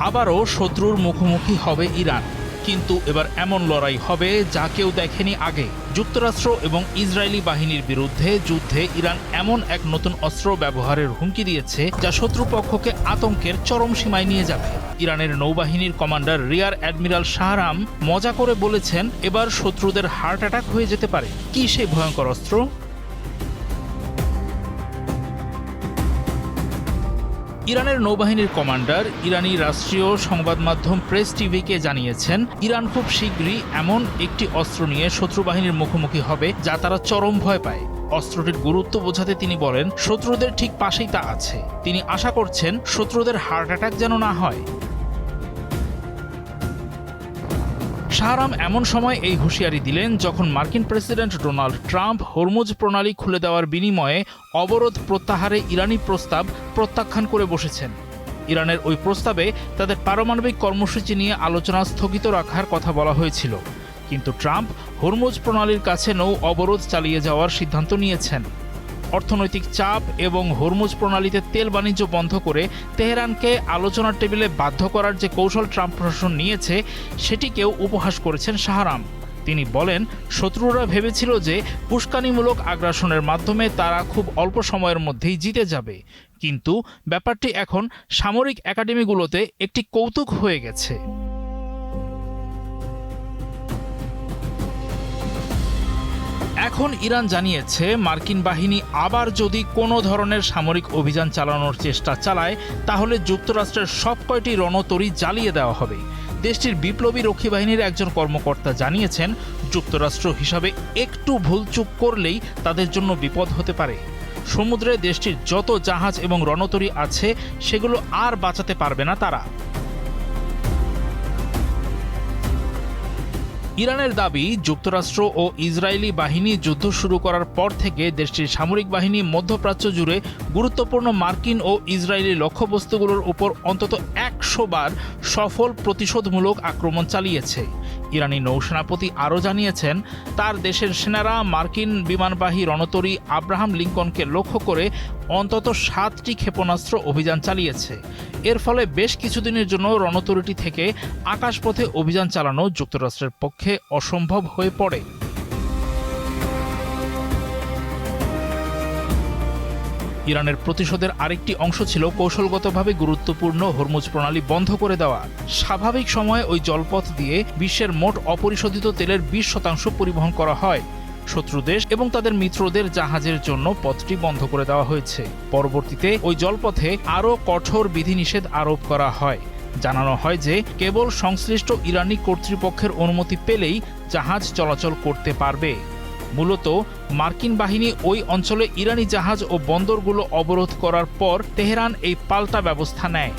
আবারও শত্রুর মুখোমুখি হবে ইরান, কিন্তু এবার এমন লড়াই হবে যা কেউ দেখেনি আগে। যুক্তরাষ্ট্র এবং ইসরায়েলি বাহিনীর বিরুদ্ধে যুদ্ধে ইরান এমন এক নতুন অস্ত্র ব্যবহারের হুমকি দিয়েছে যা শত্রুপক্ষকে আতঙ্কের চরম সীমায় নিয়ে যাবে। ইরানের নৌবাহিনীর কমান্ডার রিয়ার অ্যাডমিরাল শাহরাম মজা করে বলেছেন, এবার শত্রুদের হার্ট অ্যাটাক হয়ে যেতে পারে। কি সেই ভয়ঙ্কর অস্ত্র? ইরানের নৌবাহিনীর কমান্ডার ইরানি রাষ্ট্রীয় সংবাদ মাধ্যম প্রেস টিভিকে জানিয়েছেন, ইরান খুব শীঘ্রই এমন একটি অস্ত্র নিয়ে শত্রু বাহিনীর মুখোমুখি হবে যা তারা চরম ভয় পায়। অস্ত্রটির গুরুত্ব বোঝাতে তিনি বলেন, শত্রুদের ঠিক পাশেই তা আছে। তিনি আশা করছেন শত্রুদের হার্ট অ্যাটাক যেন না হয়। শাহরাম এমন সময় এই হুঁশিয়ারি দিলেন যখন মার্কিন প্রেসিডেন্ট ডোনাল্ড ট্রাম্প হরমুজ প্রণালী খুলে দেওয়ার বিনিময়ে অবরোধ প্রত্যাহারে ইরানি প্রস্তাব প্রত্যাখ্যান করে বসেছেন। ইরানের ওই প্রস্তাবে তাদের পারমাণবিক কর্মসূচি নিয়ে আলোচনা স্থগিত রাখার কথা বলা হয়েছিল, কিন্তু ট্রাম্প হরমুজ প্রণালীর কাছে নৌ অবরোধ চালিয়ে যাওয়ার সিদ্ধান্ত নিয়েছেন। অর্থনৈতিক চাপ এবং হরমুজ প্রণালীতে তেল বাণিজ্য বন্ধ করে তেহরানকে আলোচনার টেবিলে বাধ্য করার যে কৌশল ট্রাম্প প্রশাসন নিয়েছে সেটিকেও উপহাস করেছেন শাহরাম। তিনি বলেন, শত্রুরা ভেবেছিল যে উস্কানিমূলক আগ্রাসনের মাধ্যমে তারা খুব অল্প সময়ের মধ্যেই জিতে যাবে, কিন্তু ব্যাপারটি এখন সামরিক একাডেমিগুলোতে একটি কৌতুক হয়ে গেছে। এখন ইরান জানিয়েছে, মার্কিন বাহিনী আবার যদি কোনো ধরনের সামরিক অভিযান চালানোর চেষ্টা চালায় তাহলে যুক্তরাষ্ট্রের সব কয়টি রণতরী জ্বালিয়ে দেওয়া হবে। দেশটির বিপ্লবী রক্ষী বাহিনীর একজন কর্মকর্তা জানিয়েছেন, যুক্তরাষ্ট্র হিসাবে একটু ভুলচুক করলেই তাদের জন্য বিপদ হতে পারে। সমুদ্রে দেশটির যত জাহাজ এবং রণতরী আছে সেগুলো আর বাঁচাতে পারবে না তারা। ইরানের দাবি, যুক্তরাষ্ট্র ও ইসরায়েলি বাহিনী যুদ্ধ শুরু করার পর থেকে দেশটির সামরিক বাহিনী মধ্যপ্রাচ্য জুড়ে গুরুত্বপূর্ণ মার্কিন ও ইসরায়েলি লক্ষ্যবস্তুগুলোর উপর অন্তত ১০০ বার সফল প্রতিশোধমূলক আক্রমণ চালিয়েছে। ইরানি নৌসেনাপতি আরও জানিয়েছেন, তার দেশের সেনারা মার্কিন বিমানবাহী রণতরী আব্রাহাম লিঙ্কনকে লক্ষ্য করে অন্তত ৭টি ক্ষেপণাস্ত্র অভিযান চালিয়েছে। এর ফলে বেশ কিছুদিনের জন্য রণতরীটি থেকে আকাশপথে অভিযান চালানো যুক্তরাষ্ট্রের পক্ষে অসম্ভব হয়ে পড়ে। ইরানের প্রতিশোধের আরেকটি অংশ ছিল কৌশলগতভাবে গুরুত্বপূর্ণ হরমুজ প্রণালী বন্ধ করে দেওয়া। স্বাভাবিক সময়ে ওই জলপথ দিয়ে বিশ্বের মোট অপরিশোধিত তেলের ২০% পরিবহন করা হয়। শত্রু দেশ এবং তাদের মিত্রদের জাহাজের জন্য পথটি বন্ধ করে দেওয়া হয়েছে। পরবর্তীতে ওই জলপথে আরও কঠোর বিধিনিষেধ আরোপ করা হয়। জানানো হয় যে কেবল সংশ্লিষ্ট ইরানি কর্তৃপক্ষের অনুমতি পেলেই জাহাজ চলাচল করতে পারবে। মূলত মার্কিন বাহিনী ওই অঞ্চলে ইরানি জাহাজ ও বন্দরগুলো অবরোধ করার পর তেহরান এই পাল্টা ব্যবস্থা নেয়।